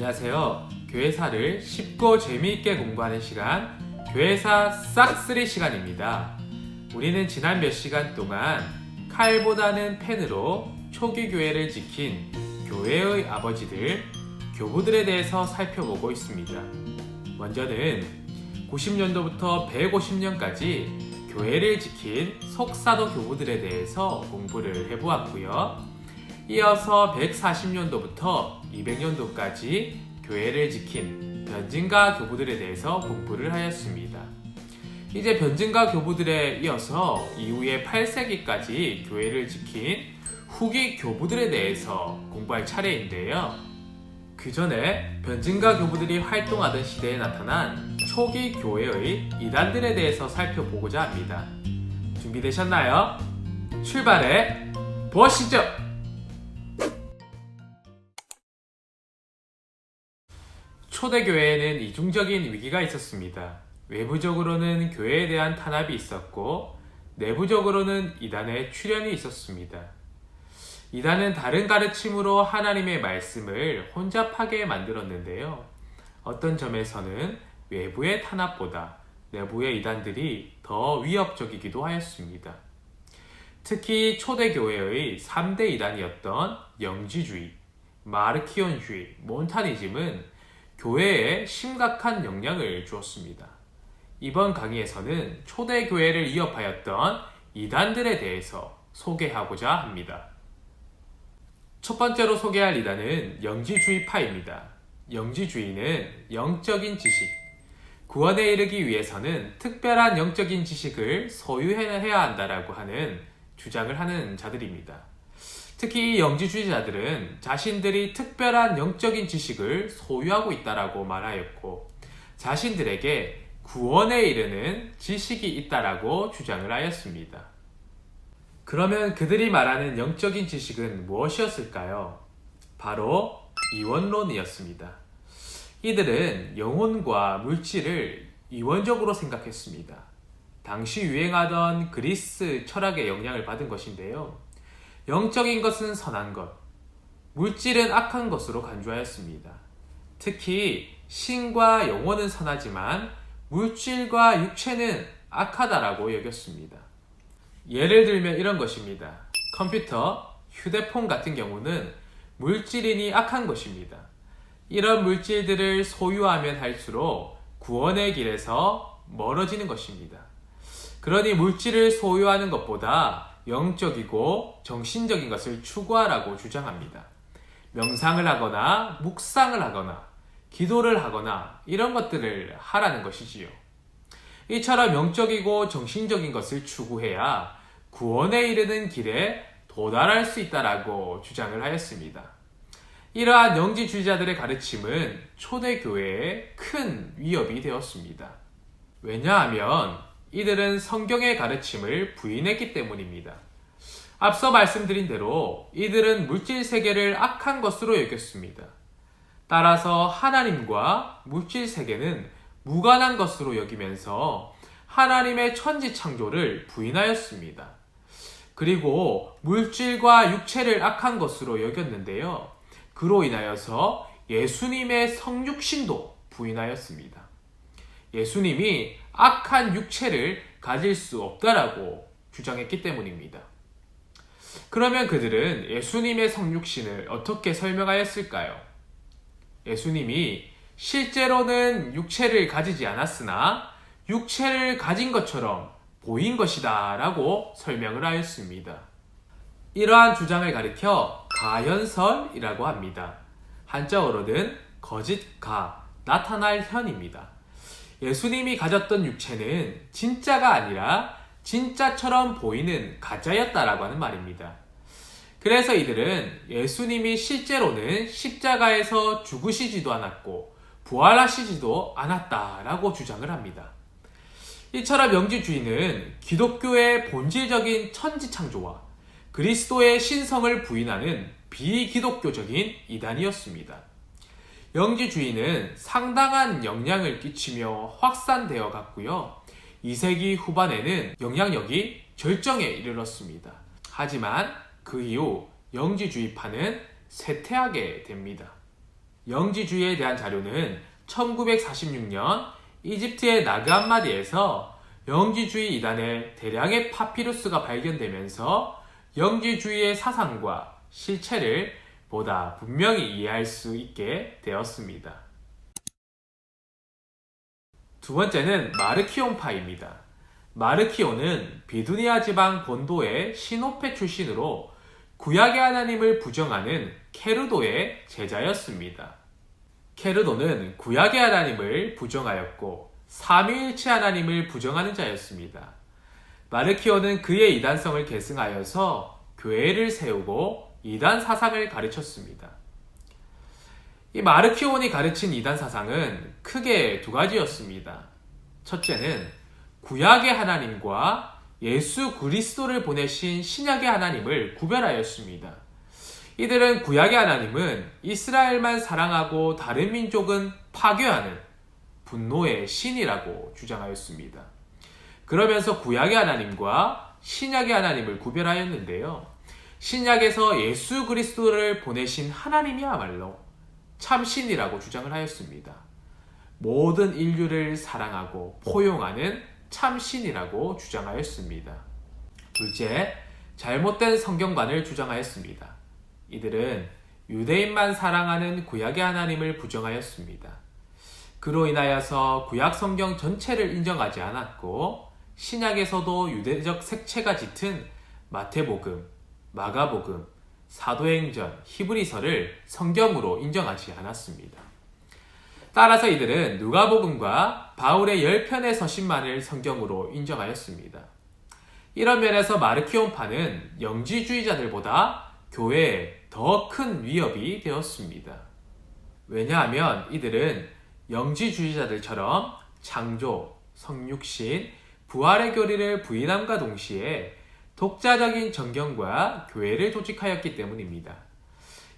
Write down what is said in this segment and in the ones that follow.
안녕하세요. 교회사를 쉽고 재미있게 공부하는 시간, 교회사 싹쓸이 시간입니다. 우리는 지난 몇 시간 동안 칼보다는 펜으로 초기 교회를 지킨 교회의 아버지들, 교부들에 대해서 살펴보고 있습니다. 먼저는 90년도부터 150년까지 교회를 지킨 속사도 교부들에 대해서 공부를 해보았고요. 이어서 140년도부터 200년도까지 교회를 지킨 변증가 교부들에 대해서 공부를 하였습니다. 이제 변증가 교부들에 이어서 이후에 8세기까지 교회를 지킨 후기 교부들에 대해서 공부할 차례인데요. 그 전에 변증가 교부들이 활동하던 시대에 나타난 초기 교회의 이단들에 대해서 살펴보고자 합니다. 준비되셨나요? 출발해 보시죠! 초대교회에는 이중적인 위기가 있었습니다. 외부적으로는 교회에 대한 탄압이 있었고 내부적으로는 이단의 출현이 있었습니다. 이단은 다른 가르침으로 하나님의 말씀을 혼잡하게 만들었는데요. 어떤 점에서는 외부의 탄압보다 내부의 이단들이 더 위협적이기도 하였습니다. 특히 초대교회의 3대 이단이었던 영지주의, 마르키온주의, 몬타니즘은 교회에 심각한 영향을 주었습니다. 이번 강의에서는 초대교회를 위협하였던 이단들에 대해서 소개하고자 합니다. 첫 번째로 소개할 이단은 영지주의파입니다. 영지주의는 영적인 지식, 구원에 이르기 위해서는 특별한 영적인 지식을 소유해야 한다라고 하는 주장을 하는 자들입니다. 특히 이 영지주의자들은 자신들이 특별한 영적인 지식을 소유하고 있다라고 말하였고 자신들에게 구원에 이르는 지식이 있다라고 주장을 하였습니다. 그러면 그들이 말하는 영적인 지식은 무엇이었을까요? 바로 이원론이었습니다. 이들은 영혼과 물질을 이원적으로 생각했습니다. 당시 유행하던 그리스 철학의 영향을 받은 것인데요. 영적인 것은 선한 것, 물질은 악한 것으로 간주하였습니다. 특히 신과 영혼은 선하지만 물질과 육체는 악하다라고 여겼습니다. 예를 들면 이런 것입니다. 컴퓨터, 휴대폰 같은 경우는 물질이니 악한 것입니다. 이런 물질들을 소유하면 할수록 구원의 길에서 멀어지는 것입니다. 그러니 물질을 소유하는 것보다 영적이고 정신적인 것을 추구하라고 주장합니다. 명상을 하거나 묵상을 하거나 기도를 하거나 이런 것들을 하라는 것이지요. 이처럼 영적이고 정신적인 것을 추구해야 구원에 이르는 길에 도달할 수 있다라고 주장을 하였습니다. 이러한 영지주의자들의 가르침은 초대교회에 큰 위협이 되었습니다. 왜냐하면 이들은 성경의 가르침을 부인했기 때문입니다. 앞서 말씀드린 대로 이들은 물질 세계를 악한 것으로 여겼습니다. 따라서 하나님과 물질 세계는 무관한 것으로 여기면서 하나님의 천지 창조를 부인하였습니다. 그리고 물질과 육체를 악한 것으로 여겼는데요. 그로 인하여서 예수님의 성육신도 부인하였습니다. 예수님이 악한 육체를 가질 수 없다라고 주장했기 때문입니다. 그러면 그들은 예수님의 성육신을 어떻게 설명하였을까요? 예수님이 실제로는 육체를 가지지 않았으나 육체를 가진 것처럼 보인 것이다 라고 설명을 하였습니다. 이러한 주장을 가리켜 가현설이라고 합니다. 한자어로는 거짓가, 나타날 현입니다. 예수님이 가졌던 육체는 진짜가 아니라 진짜처럼 보이는 가짜였다라고 하는 말입니다. 그래서 이들은 예수님이 실제로는 십자가에서 죽으시지도 않았고 부활하시지도 않았다라고 주장을 합니다. 이처럼 영지주의는 기독교의 본질적인 천지창조와 그리스도의 신성을 부인하는 비기독교적인 이단이었습니다. 영지주의는 상당한 영향을 끼치며 확산되어 갔고요. 2세기 후반에는 영향력이 절정에 이르렀습니다. 하지만 그 이후 영지주의파는 쇠퇴하게 됩니다. 영지주의에 대한 자료는 1946년 이집트의 나그 함마디에서 영지주의 이단의 대량의 파피루스가 발견되면서 영지주의의 사상과 실체를 보다 분명히 이해할 수 있게 되었습니다. 두 번째는 마르키온파입니다. 마르키온은 비두니아 지방 본도의 시노페 출신으로 구약의 하나님을 부정하는 케르도의 제자였습니다. 케르도는 구약의 하나님을 부정하였고 삼위일체 하나님을 부정하는 자였습니다. 마르키온은 그의 이단성을 계승하여서 교회를 세우고 이단 사상을 가르쳤습니다. 이 마르키온이 가르친 이단 사상은 크게 두 가지였습니다. 첫째는 구약의 하나님과 예수 그리스도를 보내신 신약의 하나님을 구별하였습니다. 이들은 구약의 하나님은 이스라엘만 사랑하고 다른 민족은 파괴하는 분노의 신이라고 주장하였습니다. 그러면서 구약의 하나님과 신약의 하나님을 구별하였는데요. 신약에서 예수 그리스도를 보내신 하나님이야말로 참신이라고 주장을 하였습니다. 모든 인류를 사랑하고 포용하는 참신이라고 주장하였습니다. 둘째, 잘못된 성경관을 주장하였습니다. 이들은 유대인만 사랑하는 구약의 하나님을 부정하였습니다. 그로 인하여서 구약 성경 전체를 인정하지 않았고 신약에서도 유대적 색채가 짙은 마태복음, 마가복음, 사도행전, 히브리서를 성경으로 인정하지 않았습니다. 따라서 이들은 누가복음과 바울의 10편의 서신만을 성경으로 인정하였습니다. 이런 면에서 마르키온파는 영지주의자들보다 교회에 더 큰 위협이 되었습니다. 왜냐하면 이들은 영지주의자들처럼 창조, 성육신, 부활의 교리를 부인함과 동시에 독자적인 정경과 교회를 조직하였기 때문입니다.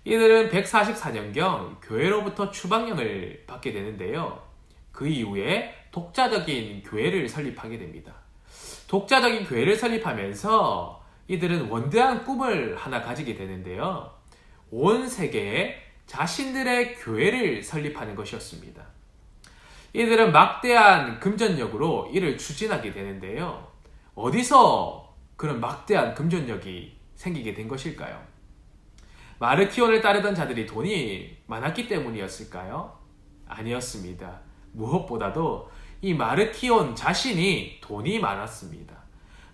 이들은 144년경 교회로부터 추방령을 받게 되는데요. 그 이후에 독자적인 교회를 설립하게 됩니다. 독자적인 교회를 설립하면서 이들은 원대한 꿈을 하나 가지게 되는데요. 온 세계에 자신들의 교회를 설립하는 것이었습니다. 이들은 막대한 금전력으로 이를 추진하게 되는데요. 어디서 그런 막대한 금전력이 생기게 된 것일까요? 마르키온을 따르던 자들이 돈이 많았기 때문이었을까요? 아니었습니다. 무엇보다도 이 마르키온 자신이 돈이 많았습니다.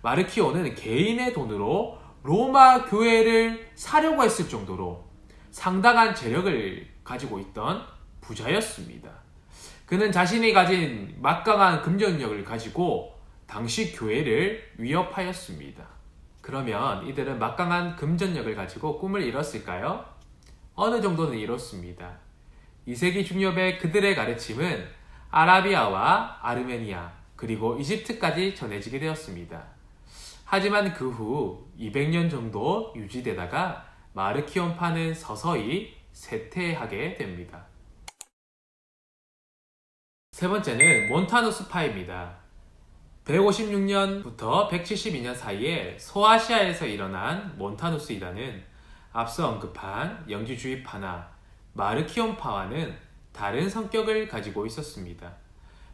마르키온은 개인의 돈으로 로마 교회를 사려고 했을 정도로 상당한 재력을 가지고 있던 부자였습니다. 그는 자신이 가진 막강한 금전력을 가지고 당시 교회를 위협하였습니다. 그러면 이들은 막강한 금전력을 가지고 꿈을 이뤘을까요? 어느 정도는 이뤘습니다. 2세기 중엽에 그들의 가르침은 아라비아와 아르메니아 그리고 이집트까지 전해지게 되었습니다. 하지만 그 후 200년 정도 유지되다가 마르키온파는 서서히 쇠퇴하게 됩니다. 세 번째는 몬타누스파입니다. 156년부터 172년 사이에 소아시아에서 일어난 몬타누스 이단은 앞서 언급한 영지주의파나 마르키온파와는 다른 성격을 가지고 있었습니다.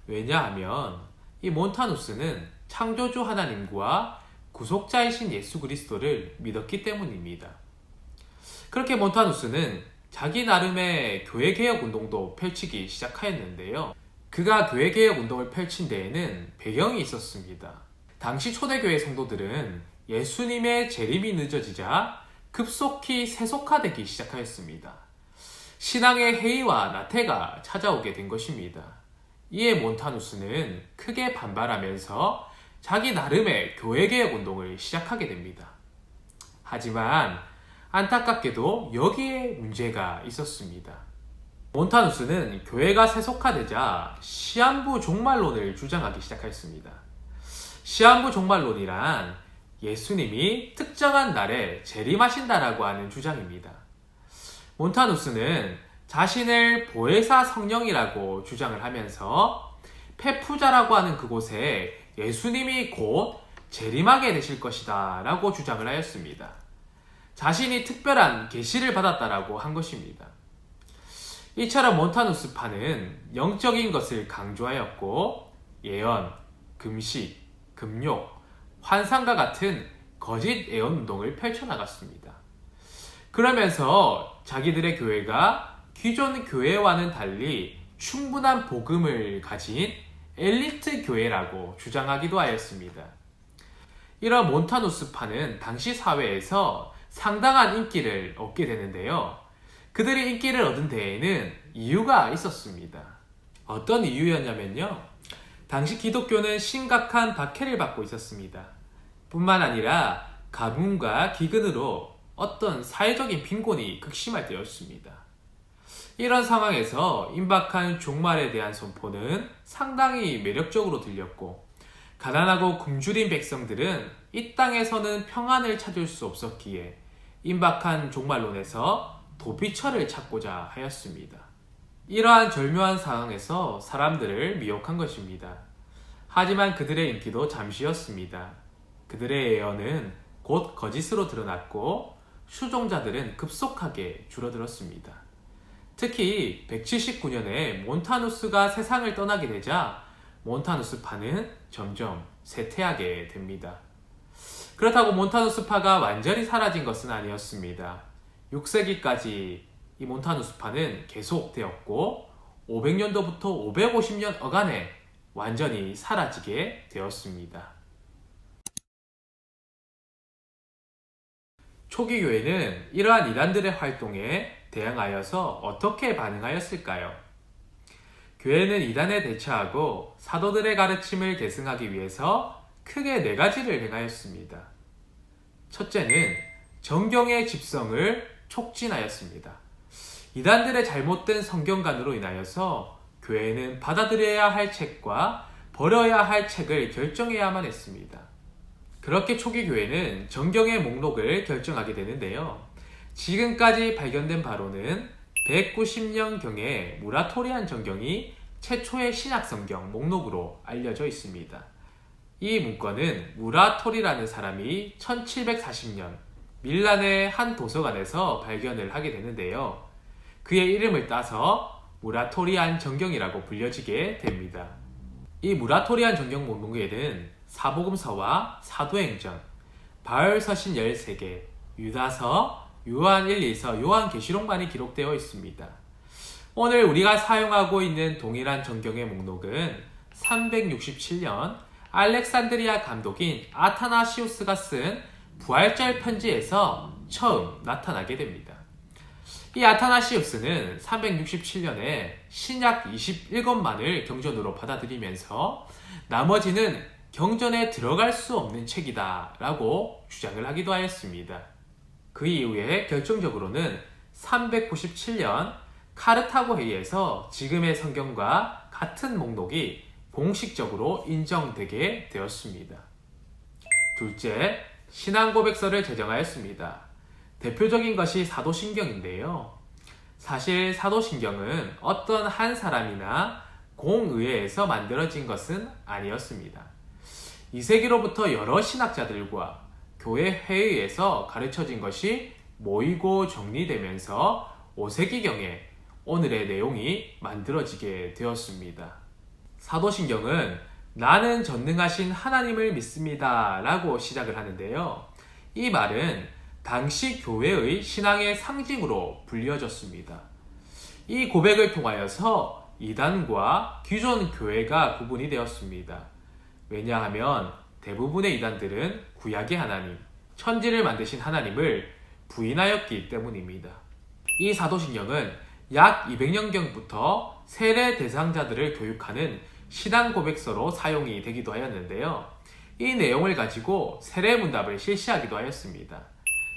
왜냐하면 이 몬타누스는 창조주 하나님과 구속자이신 예수 그리스도를 믿었기 때문입니다. 그렇게 몬타누스는 자기 나름의 교회개혁 운동도 펼치기 시작하였는데요. 그가 교회개혁 운동을 펼친 데에는 배경이 있었습니다. 당시 초대교회 성도들은 예수님의 재림이 늦어지자 급속히 세속화되기 시작하였습니다. 신앙의 해이와 나태가 찾아오게 된 것입니다. 이에 몬타누스는 크게 반발하면서 자기 나름의 교회개혁 운동을 시작하게 됩니다. 하지만 안타깝게도 여기에 문제가 있었습니다. 몬타누스는 교회가 세속화되자 시한부 종말론을 주장하기 시작했습니다. 시한부 종말론이란 예수님이 특정한 날에 재림하신다라고 하는 주장입니다. 몬타누스는 자신을 보혜사 성령이라고 주장을 하면서 페푸자라고 하는 그곳에 예수님이 곧 재림하게 되실 것이다 라고 주장을 하였습니다. 자신이 특별한 계시를 받았다라고 한 것입니다. 이처럼 몬타누스파는 영적인 것을 강조하였고 예언, 금식, 금욕, 환상과 같은 거짓 예언 운동을 펼쳐나갔습니다. 그러면서 자기들의 교회가 기존 교회와는 달리 충분한 복음을 가진 엘리트 교회라고 주장하기도 하였습니다. 이런 몬타누스파는 당시 사회에서 상당한 인기를 얻게 되는데요. 그들이 인기를 얻은 데에는 이유가 있었습니다. 어떤 이유였냐면요. 당시 기독교는 심각한 박해를 받고 있었습니다. 뿐만 아니라 가뭄과 기근으로 어떤 사회적인 빈곤이 극심할 때였습니다. 이런 상황에서 임박한 종말에 대한 선포는 상당히 매력적으로 들렸고 가난하고 굶주린 백성들은 이 땅에서는 평안을 찾을 수 없었기에 임박한 종말론에서 도피처를 찾고자 하였습니다. 이러한 절묘한 상황에서 사람들을 미혹한 것입니다. 하지만 그들의 인기도 잠시였습니다. 그들의 예언은 곧 거짓으로 드러났고 수종자들은 급속하게 줄어들었습니다. 특히 179년에 몬타누스가 세상을 떠나게 되자 몬타누스파는 점점 쇠퇴하게 됩니다. 그렇다고 몬타누스파가 완전히 사라진 것은 아니었습니다. 6세기까지 이 몬타누스파는 계속되었고 500년도부터 550년 어간에 완전히 사라지게 되었습니다. 초기 교회는 이러한 이단들의 활동에 대항하여서 어떻게 반응하였을까요? 교회는 이단에 대처하고 사도들의 가르침을 계승하기 위해서 크게 4가지를 행하였습니다. 첫째는 정경의 집성을 촉진하였습니다. 이단들의 잘못된 성경관으로 인하여서 교회는 받아들여야 할 책과 버려야 할 책을 결정해야만 했습니다. 그렇게 초기 교회는 정경의 목록을 결정하게 되는데요. 지금까지 발견된 바로는 190년경에 무라토리안 정경이 최초의 신약성경 목록으로 알려져 있습니다. 이 문건은 무라토리라는 사람이 1740년 밀란의 한 도서관에서 발견을 하게 되는데요. 그의 이름을 따서 무라토리안 정경이라고 불려지게 됩니다. 이 무라토리안 정경 목록에는 사복음서와 사도행전, 바울서신 13개, 유다서, 요한 1, 2서, 요한계시록만이 기록되어 있습니다. 오늘 우리가 사용하고 있는 동일한 정경의 목록은 367년 알렉산드리아 감독인 아타나시우스가 쓴 부활절 편지에서 처음 나타나게 됩니다. 이 아타나시우스는 367년에 신약 21권만을 경전으로 받아들이면서 나머지는 경전에 들어갈 수 없는 책이다 라고 주장을 하기도 하였습니다. 그 이후에 결정적으로는 397년 카르타고 회의에서 지금의 성경과 같은 목록이 공식적으로 인정되게 되었습니다. 둘째, 신앙고백서를 제정하였습니다. 대표적인 것이 사도신경인데요. 사실 사도신경은 어떤 한 사람이나 공의회에서 만들어진 것은 아니었습니다. 2세기로부터 여러 신학자들과 교회 회의에서 가르쳐진 것이 모이고 정리되면서 5세기경에 오늘의 내용이 만들어지게 되었습니다. 사도신경은 나는 전능하신 하나님을 믿습니다 라고 시작을 하는데요. 이 말은 당시 교회의 신앙의 상징으로 불려졌습니다. 이 고백을 통하여서 이단과 기존 교회가 구분이 되었습니다. 왜냐하면 대부분의 이단들은 구약의 하나님, 천지를 만드신 하나님을 부인하였기 때문입니다. 이 사도신경은 약 200년경부터 세례 대상자들을 교육하는 신앙 고백서로 사용이 되기도 하였는데요. 이 내용을 가지고 세례 문답을 실시하기도 하였습니다.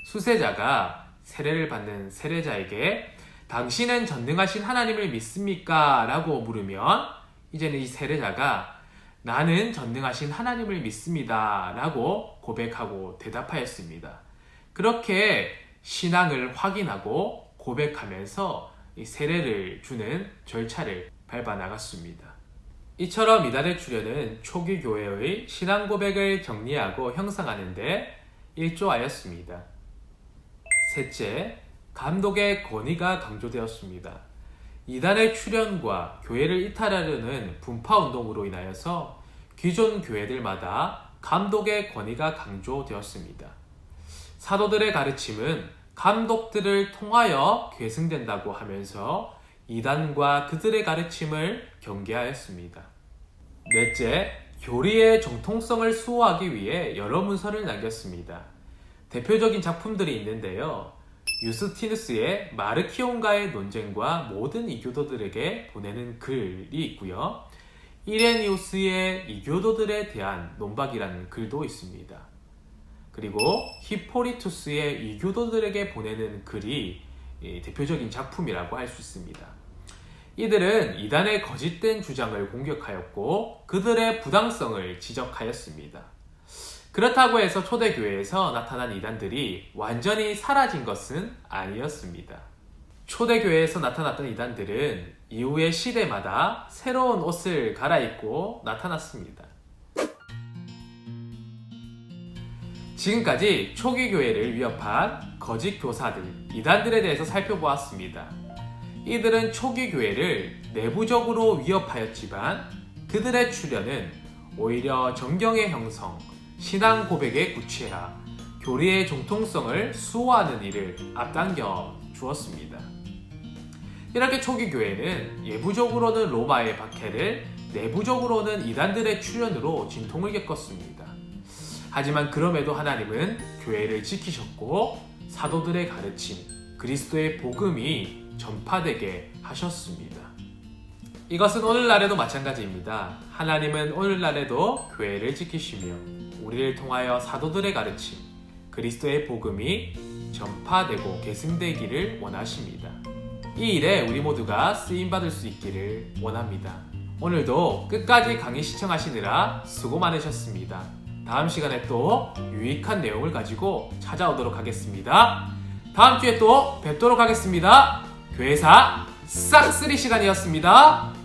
수세자가 세례를 받는 세례자에게 당신은 전능하신 하나님을 믿습니까? 라고 물으면 이제는 이 세례자가 나는 전능하신 하나님을 믿습니다 라고 고백하고 대답하였습니다. 그렇게 신앙을 확인하고 고백하면서 이 세례를 주는 절차를 밟아 나갔습니다. 이처럼 이단의 출현은 초기 교회의 신앙 고백을 정리하고 형성하는 데 일조하였습니다. 셋째, 감독의 권위가 강조되었습니다. 이단의 출현과 교회를 이탈하려는 분파운동으로 인하여서 기존 교회들마다 감독의 권위가 강조되었습니다. 사도들의 가르침은 감독들을 통하여 계승된다고 하면서 이단과 그들의 가르침을 경계하였습니다. 넷째, 교리의 정통성을 수호하기 위해 여러 문서를 남겼습니다. 대표적인 작품들이 있는데요. 유스티누스의 마르키온과의 논쟁과 모든 이교도들에게 보내는 글이 있고요. 이레니우스의 이교도들에 대한 논박이라는 글도 있습니다. 그리고 히포리투스의 이교도들에게 보내는 글이 대표적인 작품이라고 할 수 있습니다. 이들은 이단의 거짓된 주장을 공격하였고 그들의 부당성을 지적하였습니다. 그렇다고 해서 초대교회에서 나타난 이단들이 완전히 사라진 것은 아니었습니다. 초대교회에서 나타났던 이단들은 이후의 시대마다 새로운 옷을 갈아입고 나타났습니다. 지금까지 초기 교회를 위협한 거짓 교사들, 이단들에 대해서 살펴보았습니다. 이들은 초기 교회를 내부적으로 위협하였지만 그들의 출현은 오히려 정경의 형성, 신앙 고백의 구체화, 교리의 정통성을 수호하는 일을 앞당겨 주었습니다. 이렇게 초기 교회는 예부적으로는 로마의 박해를, 내부적으로는 이단들의 출현으로 진통을 겪었습니다. 하지만 그럼에도 하나님은 교회를 지키셨고 사도들의 가르침, 그리스도의 복음이 전파되게 하셨습니다. 이것은 오늘날에도 마찬가지입니다. 하나님은 오늘날에도 교회를 지키시며 우리를 통하여 사도들의 가르침, 그리스도의 복음이 전파되고 계승되기를 원하십니다. 이 일에 우리 모두가 쓰임받을 수 있기를 원합니다. 오늘도 끝까지 강의 시청하시느라 수고 많으셨습니다. 다음 시간에 또 유익한 내용을 가지고 찾아오도록 하겠습니다. 다음 주에 또 뵙도록 하겠습니다. 교회사 싹쓸이 시간이었습니다.